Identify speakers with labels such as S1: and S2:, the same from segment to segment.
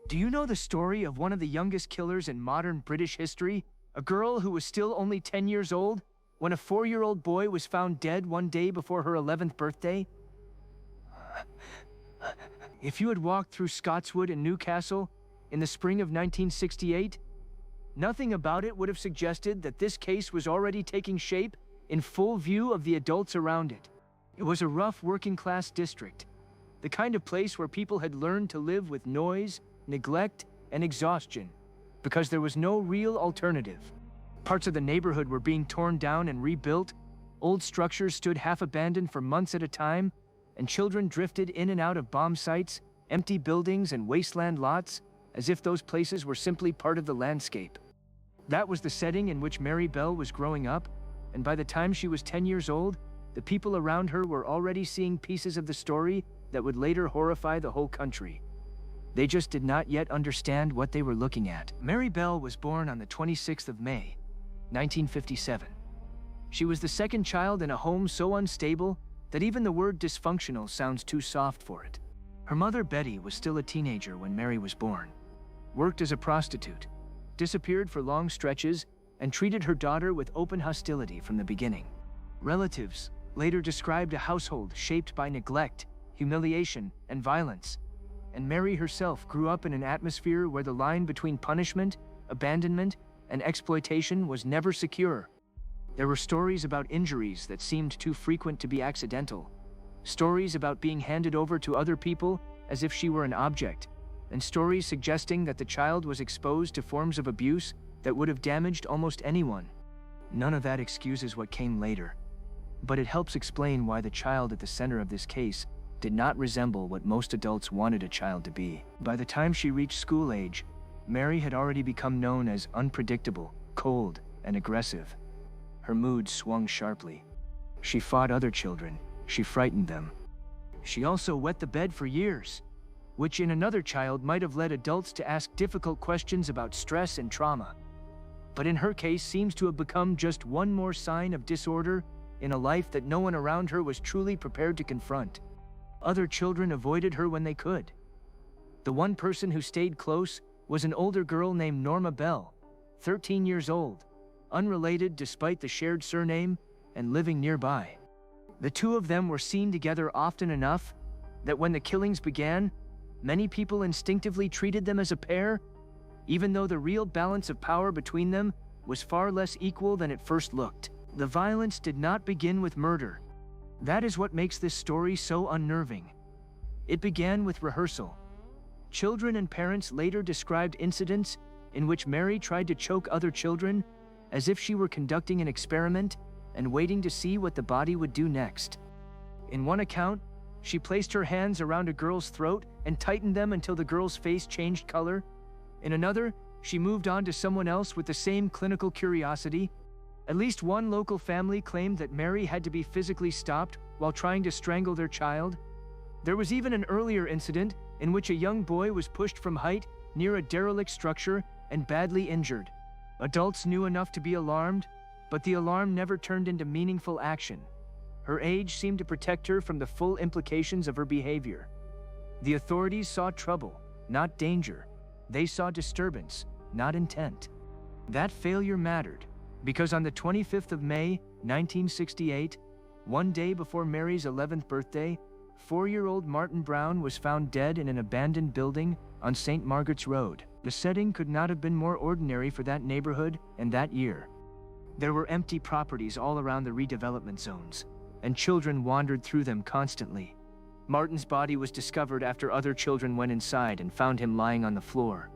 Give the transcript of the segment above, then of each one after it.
S1: Do you know the story of one of the youngest killers in modern British history? A girl who was still only 10 years old when a 4-year-old boy was found dead one day before her 11th birthday? If you had walked through Scotswood in Newcastle in the spring of 1968, nothing about it would have suggested that this case was already taking shape in full view of the adults around it. It was a rough working-class district, the kind of place where people had learned to live with noise, neglect, and exhaustion, because there was no real alternative. Parts of the neighborhood were being torn down and rebuilt, old structures stood half-abandoned for months at a time, and children drifted in and out of bomb sites, empty buildings, and wasteland lots, as if those places were simply part of the landscape. That was the setting in which Mary Bell was growing up, and by the time she was 10 years old, the people around her were already seeing pieces of the story that would later horrify the whole country. They just did not yet understand what they were looking at. Mary Bell was born on the 26th of May, 1957. She was the second child in a home so unstable that even the word dysfunctional sounds too soft for it. Her mother, Betty, was still a teenager when Mary was born, worked as a prostitute, disappeared for long stretches, and treated her daughter with open hostility from the beginning. Relatives later described a household shaped by neglect, humiliation, and violence, and Mary herself grew up in an atmosphere where the line between punishment, abandonment, and exploitation was never secure. There were stories about injuries that seemed too frequent to be accidental, stories about being handed over to other people as if she were an object, and stories suggesting that the child was exposed to forms of abuse that would have damaged almost anyone. None of that excuses what came later, but it helps explain why the child at the center of this case did not resemble what most adults wanted a child to be. By the time she reached school age, Mary had already become known as unpredictable, cold, and aggressive. Her mood swung sharply. She fought other children, she frightened them. She also wet the bed for years, which in another child might have led adults to ask difficult questions about stress and trauma. But in her case seems to have become just one more sign of disorder in a life that no one around her was truly prepared to confront. Other children avoided her when they could. The one person who stayed close was an older girl named Norma Bell, 13 years old, unrelated despite the shared surname, and living nearby. The two of them were seen together often enough that when the killings began, many people instinctively treated them as a pair, even though the real balance of power between them was far less equal than it first looked. The violence did not begin with murder. That is what makes this story so unnerving. It began with rehearsal. Children and parents later described incidents in which Mary tried to choke other children as if she were conducting an experiment and waiting to see what the body would do next. In one account, she placed her hands around a girl's throat and tightened them until the girl's face changed color. In another, she moved on to someone else with the same clinical curiosity. At least one local family claimed that Mary had to be physically stopped while trying to strangle their child. There was even an earlier incident in which a young boy was pushed from height near a derelict structure and badly injured. Adults knew enough to be alarmed, but the alarm never turned into meaningful action. Her age seemed to protect her from the full implications of her behavior. The authorities saw trouble, not danger. They saw disturbance, not intent. That failure mattered, because on the 25th of May, 1968, one day before Mary's 11th birthday, 4-year-old Martin Brown was found dead in an abandoned building on St. Margaret's Road. The setting could not have been more ordinary for that neighborhood and that year. There were empty properties all around the redevelopment zones, and children wandered through them constantly. Martin's body was discovered after other children went inside and found him lying on the floor.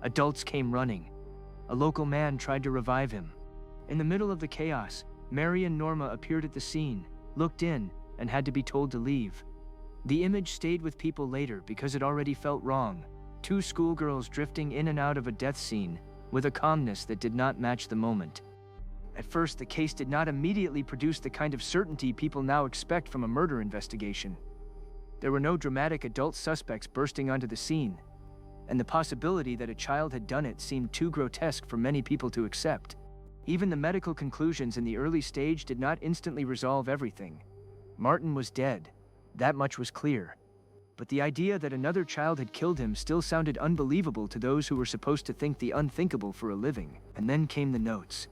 S1: Adults came running. A local man tried to revive him. In the middle of the chaos, Mary and Norma appeared at the scene, looked in, and had to be told to leave. The image stayed with people later because it already felt wrong. Two schoolgirls drifting in and out of a death scene, with a calmness that did not match the moment. At first, the case did not immediately produce the kind of certainty people now expect from a murder investigation. There were no dramatic adult suspects bursting onto the scene, and the possibility that a child had done it seemed too grotesque for many people to accept. Even the medical conclusions in the early stage did not instantly resolve everything. Martin was dead. That much was clear. but the idea that another child had killed him still sounded unbelievable to those who were supposed to think the unthinkable for a living. And then came the notes.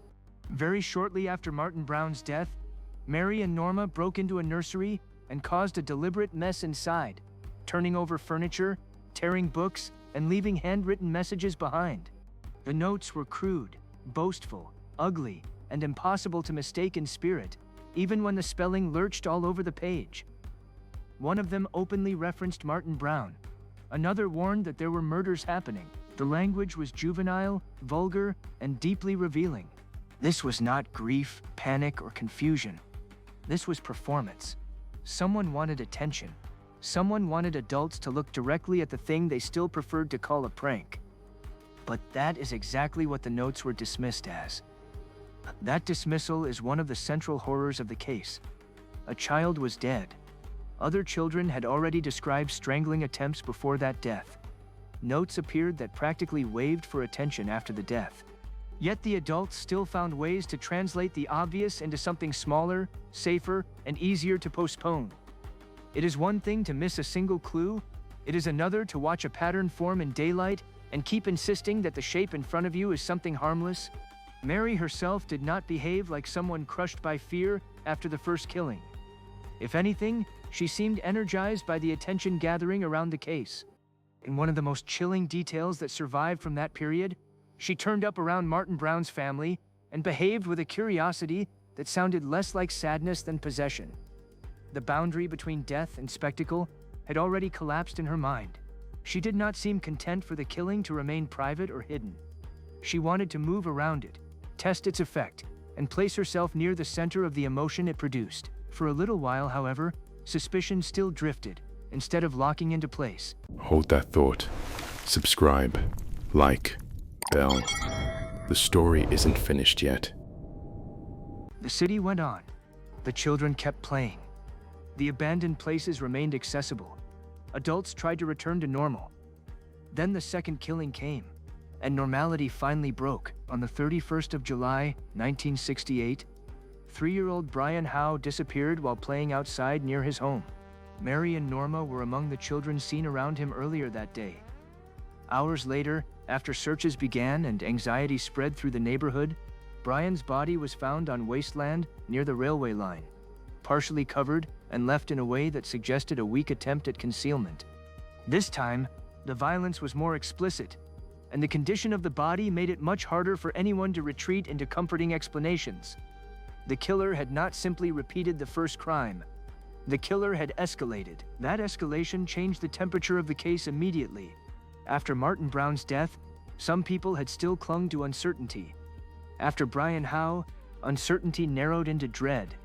S1: Very shortly after Martin Brown's death, Mary and Norma broke into a nursery and caused a deliberate mess inside, turning over furniture, tearing books, and leaving handwritten messages behind. The notes were crude, boastful, ugly, and impossible to mistake in spirit, even when the spelling lurched all over the page. One of them openly referenced Martin Brown. Another warned that there were murders happening. The language was juvenile, vulgar, and deeply revealing. This was not grief, panic, or confusion. This was performance. Someone wanted attention. Someone wanted adults to look directly at the thing they still preferred to call a prank. But that is exactly what the notes were dismissed as. That dismissal is one of the central horrors of the case. A child was dead. Other children had already described strangling attempts before that death. Notes appeared that practically waved for attention after the death. Yet the adults still found ways to translate the obvious into something smaller, safer, and easier to postpone. It is one thing to miss a single clue. It is another to watch a pattern form in daylight and keep insisting that the shape in front of you is something harmless. Mary herself did not behave like someone crushed by fear after the first killing. If anything, she seemed energized by the attention gathering around the case. In one of the most chilling details that survived from that period, she turned up around Martin Brown's family and behaved with a curiosity that sounded less like sadness than possession. The boundary between death and spectacle had already collapsed in her mind. She did not seem content for the killing to remain private or hidden. She wanted to move around it, test its effect, and place herself near the center of the emotion it produced. For a little while, however, suspicion still drifted, instead of locking into place.
S2: Hold that thought. Subscribe, like, bell. The story isn't finished yet.
S1: The city went on. The children kept playing. The abandoned places remained accessible. Adults tried to return to normal. Then the second killing came, and normality finally broke. On the 31st of July, 1968, 3-year-old Brian Howe disappeared while playing outside near his home. Mary and Norma were among the children seen around him earlier that day. Hours later, after searches began and anxiety spread through the neighborhood, Brian's body was found on wasteland near the railway line, partially covered and left in a way that suggested a weak attempt at concealment. This time, the violence was more explicit, and the condition of the body made it much harder for anyone to retreat into comforting explanations. The killer had not simply repeated the first crime. The killer had escalated. That escalation changed the temperature of the case immediately. After Martin Brown's death, some people had still clung to uncertainty. After Brian Howe, uncertainty narrowed into dread.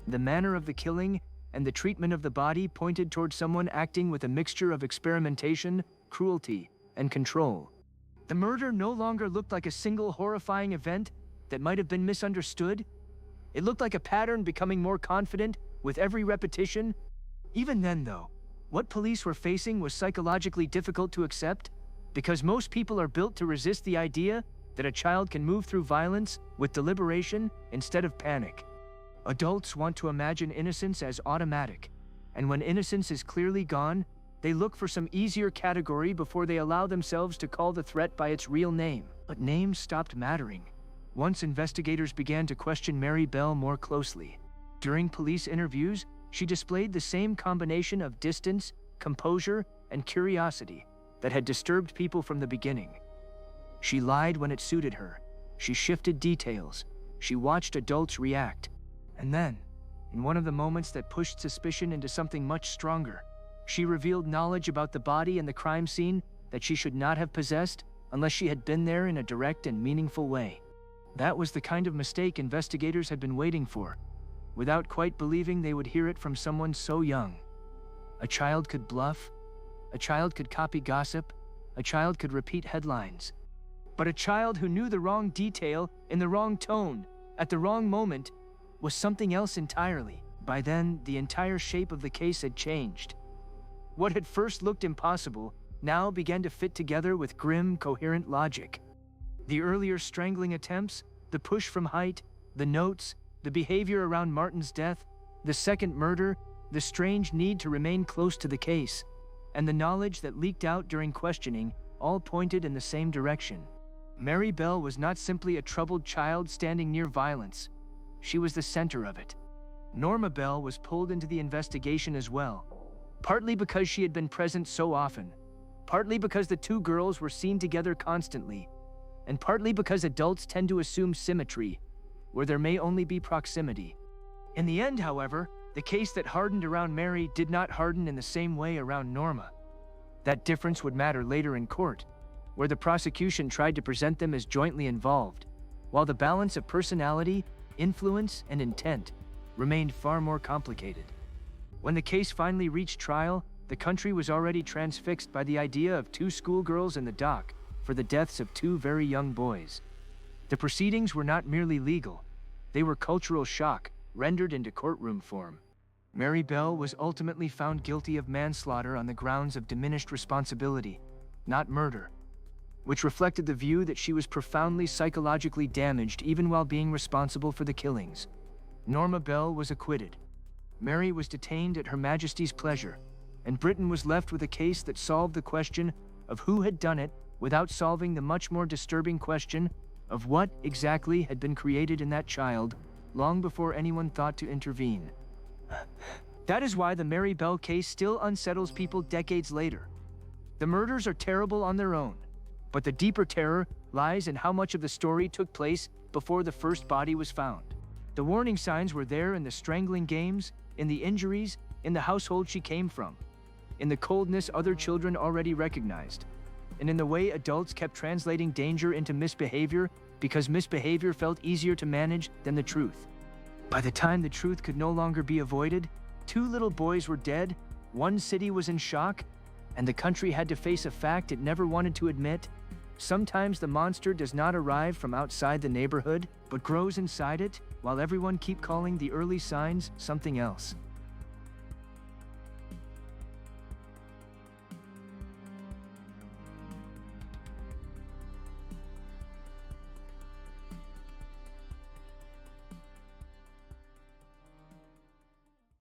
S1: The manner of the killing and the treatment of the body pointed toward someone acting with a mixture of experimentation, cruelty, and control. The murder no longer looked like a single horrifying event that might have been misunderstood. It looked like a pattern becoming more confident with every repetition. Even then, though, what police were facing was psychologically difficult to accept, because most people are built to resist the idea that a child can move through violence with deliberation instead of panic. Adults want to imagine innocence as automatic, and when innocence is clearly gone, they look for some easier category before they allow themselves to call the threat by its real name. But names stopped mattering once investigators began to question Mary Bell more closely. During police interviews, she displayed the same combination of distance, composure, and curiosity that had disturbed people from the beginning. She lied when it suited her. She shifted details. She watched adults react. And then, in one of the moments that pushed suspicion into something much stronger, she revealed knowledge about the body and the crime scene that she should not have possessed unless she had been there in a direct and meaningful way. That was the kind of mistake investigators had been waiting for, without quite believing they would hear it from someone so young. A child could bluff, a child could copy gossip, a child could repeat headlines. But a child who knew the wrong detail in the wrong tone at the wrong moment was something else entirely. By then, the entire shape of the case had changed. What had first looked impossible now began to fit together with grim, coherent logic. The earlier strangling attempts, the push from height, the notes, the behavior around Martin's death, the second murder, the strange need to remain close to the case. and the knowledge that leaked out during questioning all pointed in the same direction. Mary Bell was not simply a troubled child standing near violence. She was the center of it. Norma Bell was pulled into the investigation as well, partly because she had been present so often, partly because the two girls were seen together constantly, and partly because adults tend to assume symmetry where there may only be proximity. In the end, however, the case that hardened around Mary did not harden in the same way around Norma. That difference would matter later in court, where the prosecution tried to present them as jointly involved, while the balance of personality, influence, and intent remained far more complicated. When the case finally reached trial, the country was already transfixed by the idea of two schoolgirls in the dock for the deaths of two very young boys. The proceedings were not merely legal, they were cultural shock rendered into courtroom form. Mary Bell was ultimately found guilty of manslaughter on the grounds of diminished responsibility, not murder, which reflected the view that she was profoundly psychologically damaged even while being responsible for the killings. Norma Bell was acquitted. Mary was detained at Her Majesty's pleasure, and Britain was left with a case that solved the question of who had done it without solving the much more disturbing question of what exactly had been created in that child long before anyone thought to intervene. That is why the Mary Bell case still unsettles people decades later. The murders are terrible on their own, but the deeper terror lies in how much of the story took place before the first body was found. The warning signs were there in the strangling games, in the injuries, in the household she came from, in the coldness other children already recognized, and in the way adults kept translating danger into misbehavior because misbehavior felt easier to manage than the truth. By the time the truth could no longer be avoided, two little boys were dead, one city was in shock, and the country had to face a fact it never wanted to admit. Sometimes the monster does not arrive from outside the neighborhood, but grows inside it, while everyone keep calling the early signs something else.